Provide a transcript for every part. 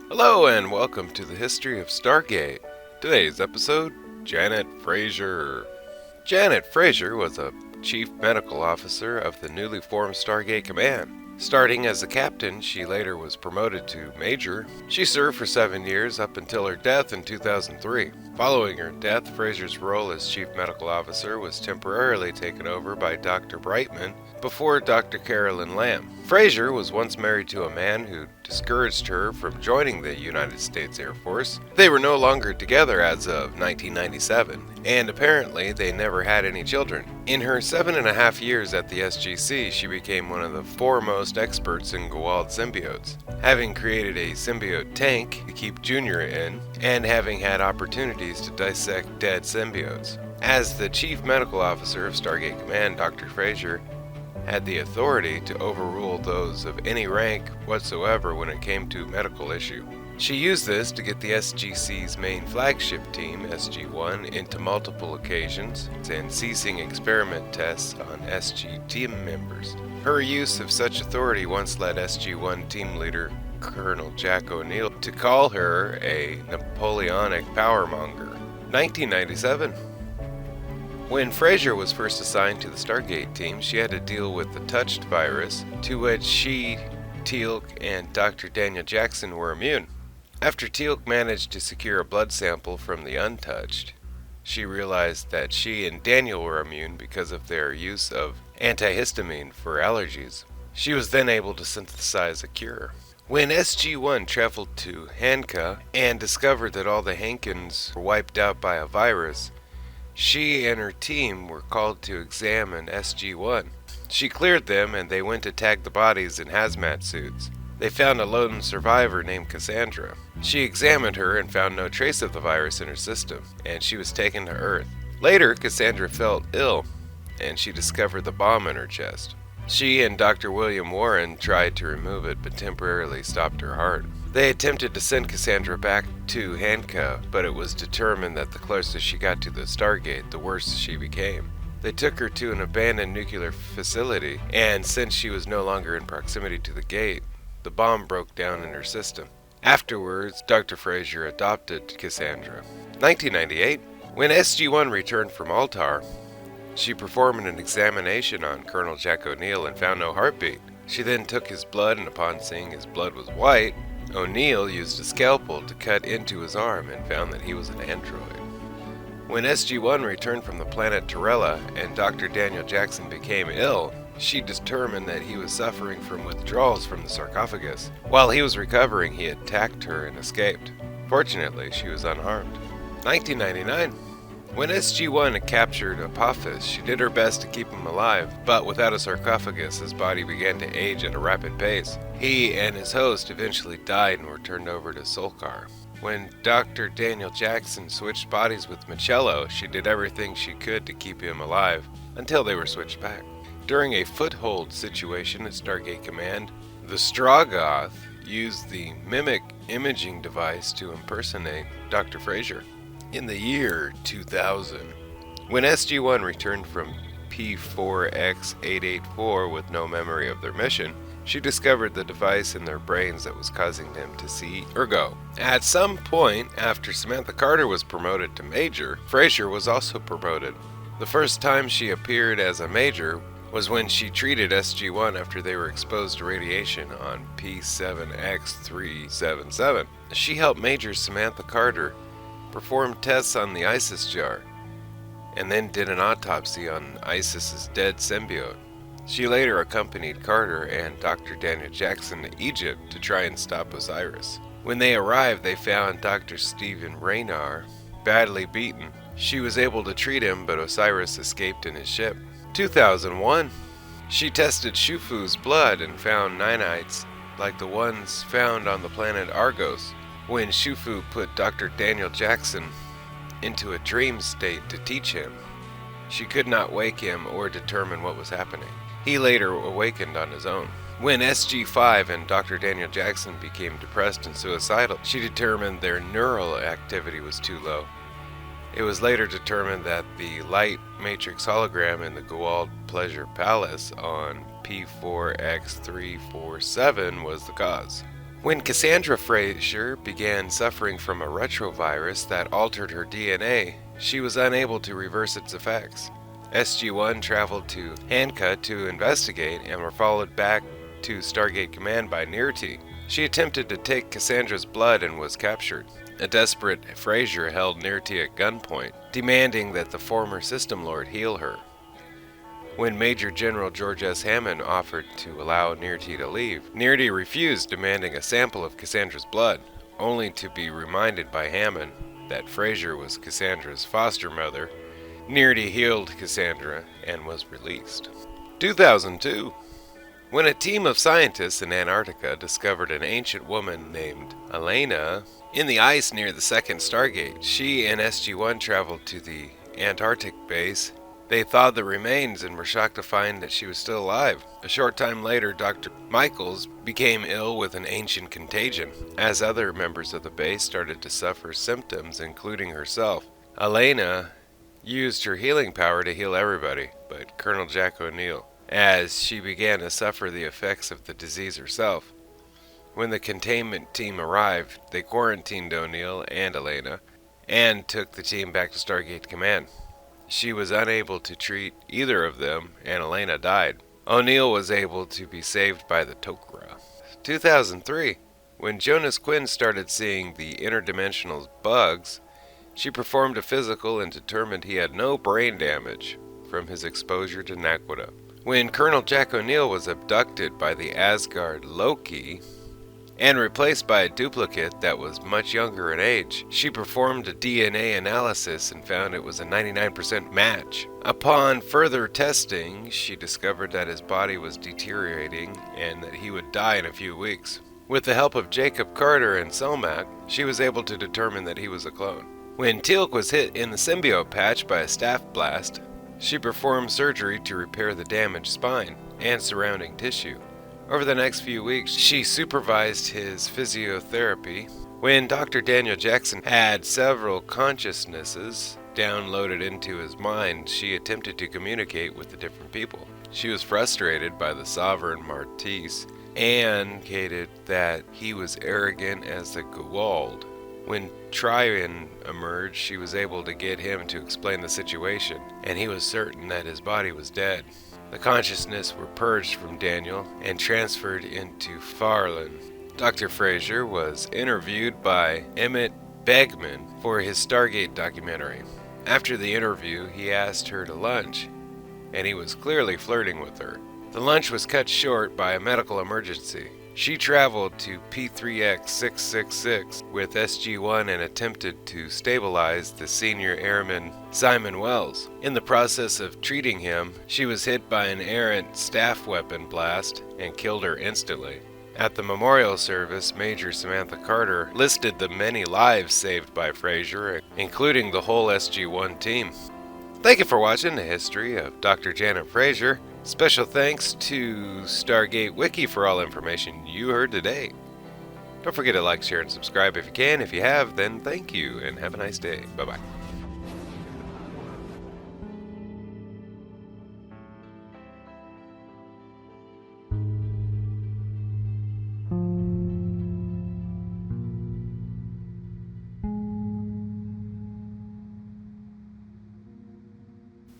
Hello and welcome to the history of Stargate. Today's episode, Janet Fraiser. Janet Fraiser was a chief medical officer of the newly formed Stargate Command. Starting as a captain, she later was promoted to major. She served for 7 years up until her death in 2003. Following her death, Fraiser's role as chief medical officer was temporarily taken over by Dr. Brightman before Dr. Carolyn Lam. Fraiser was once married to a man who discouraged her from joining the United States Air Force. They were no longer together as of 1997, and apparently they never had any children. In her 7.5 years at the SGC, she became one of the foremost experts in Goa'uld symbiotes, having created a symbiote tank to keep Junior in, and having had opportunities to dissect dead symbiotes. As the chief medical officer of Stargate Command, Dr. Fraiser had the authority to overrule those of any rank whatsoever when it came to medical issue. She used this to get the SGC's main flagship team, SG1, into multiple occasions and ceasing experiment tests on SG team members. Her use of such authority once led SG1 team leader Colonel Jack O'Neill to call her a Napoleonic powermonger. 1997. When Fraiser was first assigned to the Stargate team, she had to deal with the touched virus, to which she, Teal'c, and Dr. Daniel Jackson were immune. After Teal'c managed to secure a blood sample from the untouched, she realized that she and Daniel were immune because of their use of antihistamine for allergies. She was then able to synthesize a cure. When SG1 traveled to Hanka and discovered that all the Hankins were wiped out by a virus, she and her team were called to examine SG1. She cleared them and they went to tag the bodies in hazmat suits. They found a lone survivor named Cassandra. She examined her and found no trace of the virus in her system, and she was taken to Earth. Later, Cassandra felt ill, and she discovered the bomb in her chest. She and Dr. William Warren tried to remove it, but temporarily stopped her heart. They attempted to send Cassandra back to Hanka, but it was determined that the closer she got to the Stargate, the worse she became. They took her to an abandoned nuclear facility, and since she was no longer in proximity to the gate, the bomb broke down in her system. Afterwards, Dr. Fraiser adopted Cassandra. 1998. When SG-1 returned from Altar, she performed an examination on Colonel Jack O'Neill and found no heartbeat. She then took his blood, and upon seeing his blood was white, O'Neill used a scalpel to cut into his arm and found that he was an android. When SG-1 returned from the planet Torella and Dr. Daniel Jackson became ill, she determined that he was suffering from withdrawals from the sarcophagus. While he was recovering, he attacked her and escaped. Fortunately, she was unharmed. 1999. When SG-1 had captured Apophis, she did her best to keep him alive, but without a sarcophagus, his body began to age at a rapid pace. He and his host eventually died and were turned over to Solkar. When Dr. Daniel Jackson switched bodies with Michello, she did everything she could to keep him alive, until they were switched back. During a foothold situation at Stargate Command, the Stroggoth used the Mimic imaging device to impersonate Dr. Fraiser. In the year 2000, when SG-1 returned from P4X884 with no memory of their mission, she discovered the device in their brains that was causing them to see Ergo. At some point after Samantha Carter was promoted to Major, Fraiser was also promoted. The first time she appeared as a Major was when she treated SG-1 after they were exposed to radiation on P7X377. She helped Major Samantha Carter performed tests on the ISIS jar, and then did an autopsy on ISIS's dead symbiote. She later accompanied Carter and Dr. Daniel Jackson to Egypt to try and stop Osiris. When they arrived, they found Dr. Stephen Raynar badly beaten. She was able to treat him, but Osiris escaped in his ship. 2001. She tested Shufu's blood and found nanites like the ones found on the planet Argos. When Shufu put Dr. Daniel Jackson into a dream state to teach him, she could not wake him or determine what was happening. He later awakened on his own. When SG-5 and Dr. Daniel Jackson became depressed and suicidal, she determined their neural activity was too low. It was later determined that the light matrix hologram in the Goa'uld Pleasure Palace on P4X347 was the cause. When Cassandra Fraiser began suffering from a retrovirus that altered her DNA, she was unable to reverse its effects. SG1 traveled to Hanka to investigate and were followed back to Stargate Command by Nirti. She attempted to take Cassandra's blood and was captured. A desperate Fraiser held Nirti at gunpoint, demanding that the former System Lord heal her. When Major General George S. Hammond offered to allow Nirti to leave, Nirti refused, demanding a sample of Cassandra's blood, only to be reminded by Hammond that Fraiser was Cassandra's foster mother. Nirti healed Cassandra and was released. 2002. When a team of scientists in Antarctica discovered an ancient woman named Elena in the ice near the second Stargate, she and SG-1 traveled to the Antarctic base. They thawed the remains and were shocked to find that she was still alive. A short time later, Dr. Michaels became ill with an ancient contagion, as other members of the base started to suffer symptoms, including herself. Elena used her healing power to heal everybody, but Colonel Jack O'Neill, as she began to suffer the effects of the disease herself. When the containment team arrived, they quarantined O'Neill and Elena, and took the team back to Stargate Command. She was unable to treat either of them, and Elena died. O'Neill was able to be saved by the Tok'ra. 2003. When Jonas Quinn started seeing the interdimensional bugs, she performed a physical and determined he had no brain damage from his exposure to Naquadah. When Colonel Jack O'Neill was abducted by the Asgard Loki and replaced by a duplicate that was much younger in age, she performed a DNA analysis and found it was a 99% match. Upon further testing, she discovered that his body was deteriorating and that he would die in a few weeks. With the help of Jacob Carter and Selmac, she was able to determine that he was a clone. When Teal'c was hit in the symbiote patch by a staff blast, she performed surgery to repair the damaged spine and surrounding tissue. Over the next few weeks, she supervised his physiotherapy. When Dr. Daniel Jackson had several consciousnesses downloaded into his mind, she attempted to communicate with the different people. She was frustrated by the Sovereign Martise and indicated that he was arrogant as the Gewald. When Tryon emerged, she was able to get him to explain the situation, and he was certain that his body was dead. The consciousness were purged from Daniel and transferred into Farland. Dr. Fraiser was interviewed by Emmett Bergman for his Stargate documentary. After the interview, he asked her to lunch, and he was clearly flirting with her. The lunch was cut short by a medical emergency. She traveled to P3X666 with SG-1 and attempted to stabilize the senior airman Simon Wells. In the process of treating him, she was hit by an errant staff weapon blast and killed her instantly. At the memorial service, Major Samantha Carter listed the many lives saved by Fraiser, including the whole SG-1 team. Thank you for watching the history of Dr. Janet Fraiser. Special thanks to Stargate Wiki for all information you heard today. Don't forget to like, share, and subscribe if you can. If you have, then thank you, and have a nice day. Bye-bye.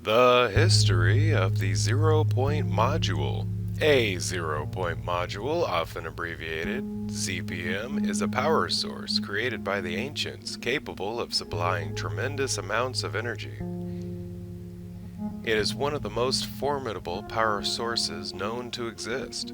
The history of the zero-point module. A zero-point module, often abbreviated ZPM, is a power source created by the ancients capable of supplying tremendous amounts of energy. It is one of the most formidable power sources known to exist,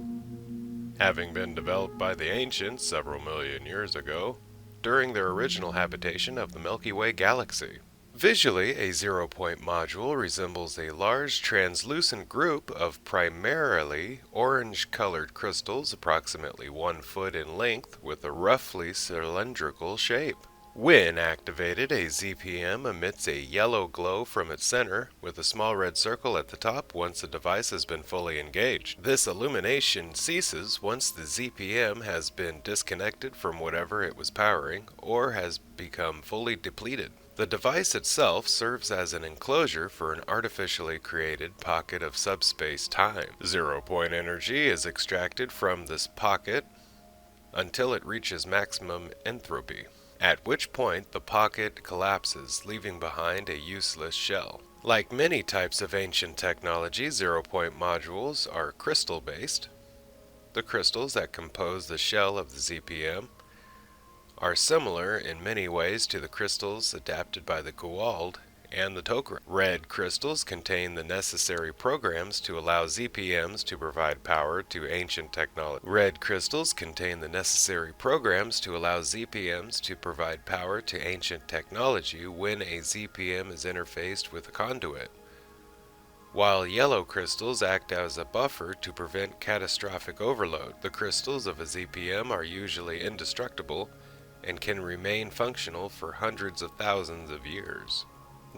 having been developed by the ancients several million years ago during their original habitation of the Milky Way galaxy. Visually, a zero-point module resembles a large translucent group of primarily orange-colored crystals approximately 1 foot in length with a roughly cylindrical shape. When activated, a ZPM emits a yellow glow from its center with a small red circle at the top once the device has been fully engaged. This illumination ceases once the ZPM has been disconnected from whatever it was powering or has become fully depleted. The device itself serves as an enclosure for an artificially created pocket of subspace time. Zero-point energy is extracted from this pocket until it reaches maximum entropy, at which point the pocket collapses, leaving behind a useless shell. Like many types of ancient technology, zero-point modules are crystal-based. The crystals that compose the shell of the ZPM are similar in many ways to the crystals adapted by the Goa'uld and the Tok'ra. Red crystals contain the necessary programs to allow ZPMs to provide power to ancient technology. Red crystals contain the necessary programs to allow ZPMs to provide power to ancient technology when a ZPM is interfaced with a conduit, while yellow crystals act as a buffer to prevent catastrophic overload. The crystals of a ZPM are usually indestructible and can remain functional for hundreds of thousands of years.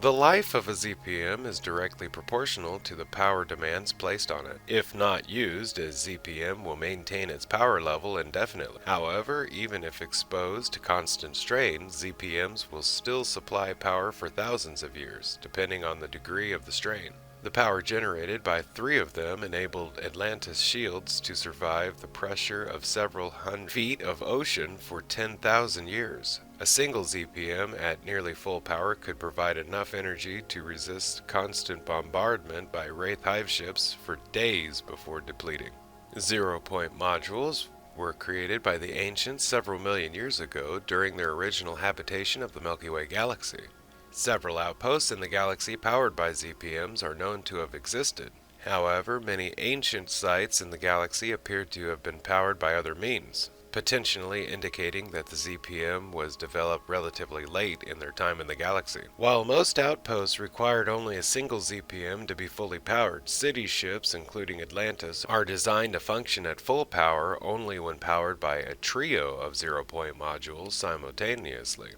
The life of a ZPM is directly proportional to the power demands placed on it. If not used, a ZPM will maintain its power level indefinitely. However, even if exposed to constant strain, ZPMs will still supply power for thousands of years, depending on the degree of the strain. The power generated by 3 of them enabled Atlantis shields to survive the pressure of several hundred feet of ocean for 10,000 years. A single ZPM at nearly full power could provide enough energy to resist constant bombardment by Wraith hive ships for days before depleting. Zero-point modules were created by the ancients several million years ago during their original habitation of the Milky Way galaxy. Several outposts in the galaxy powered by ZPMs are known to have existed. However, many ancient sites in the galaxy appear to have been powered by other means, potentially indicating that the ZPM was developed relatively late in their time in the galaxy. While most outposts required only a single ZPM to be fully powered, city ships, including Atlantis, are designed to function at full power only when powered by a trio of zero-point modules simultaneously,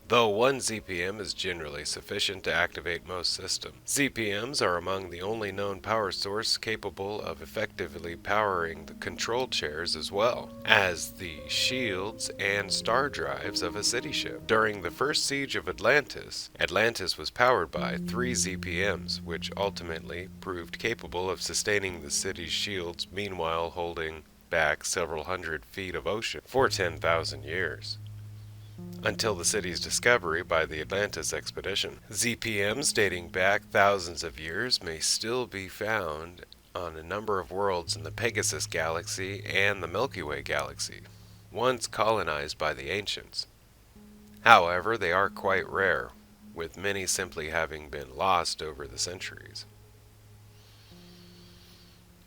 though one ZPM is generally sufficient to activate most systems. ZPMs are among the only known power source capable of effectively powering the control chairs as well as the shields and star drives of a city ship. During the first siege of Atlantis, Atlantis was powered by 3 ZPMs, which ultimately proved capable of sustaining the city's shields, meanwhile holding back several hundred feet of ocean for 10,000 years. Until the city's discovery by the Atlantis expedition. ZPMs dating back thousands of years may still be found on a number of worlds in the Pegasus galaxy and the Milky Way galaxy, once colonized by the ancients. However, they are quite rare, with many simply having been lost over the centuries.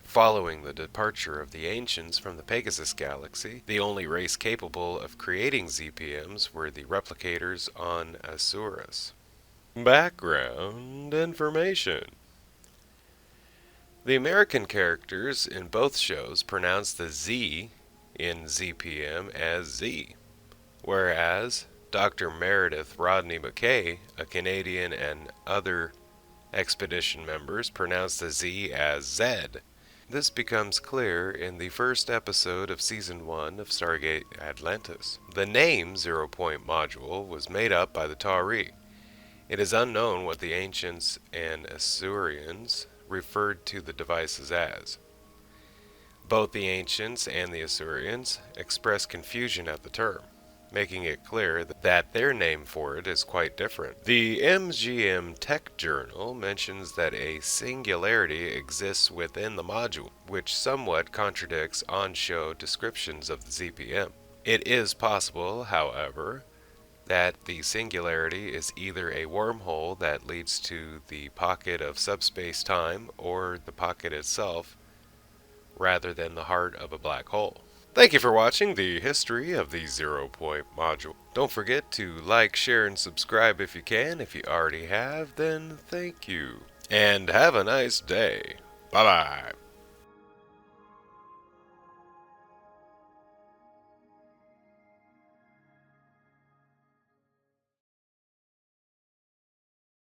Following the departure of the ancients from the Pegasus galaxy, the only race capable of creating ZPMs were the replicators on Asurus. Background information. The American characters in both shows pronounce the Z in ZPM as Z, whereas Dr. Meredith Rodney McKay, a Canadian, and other expedition members pronounce the Z as Z. This becomes clear in the first episode of Season 1 of Stargate Atlantis. The name Zero-Point Module was made up by the Tauri. It is unknown what the ancients and Asurians referred to the devices as. Both the ancients and the Asurians expressed confusion at the term, making it clear that their name for it is quite different. The MGM Tech Journal mentions that a singularity exists within the module, which somewhat contradicts on-show descriptions of the ZPM. It is possible, however, that the singularity is either a wormhole that leads to the pocket of subspace-time or the pocket itself, rather than the heart of a black hole. Thank you for watching the history of the Zero-Point Module. Don't forget to like, share, and subscribe if you can. If you already have, then thank you. And have a nice day. Bye-bye.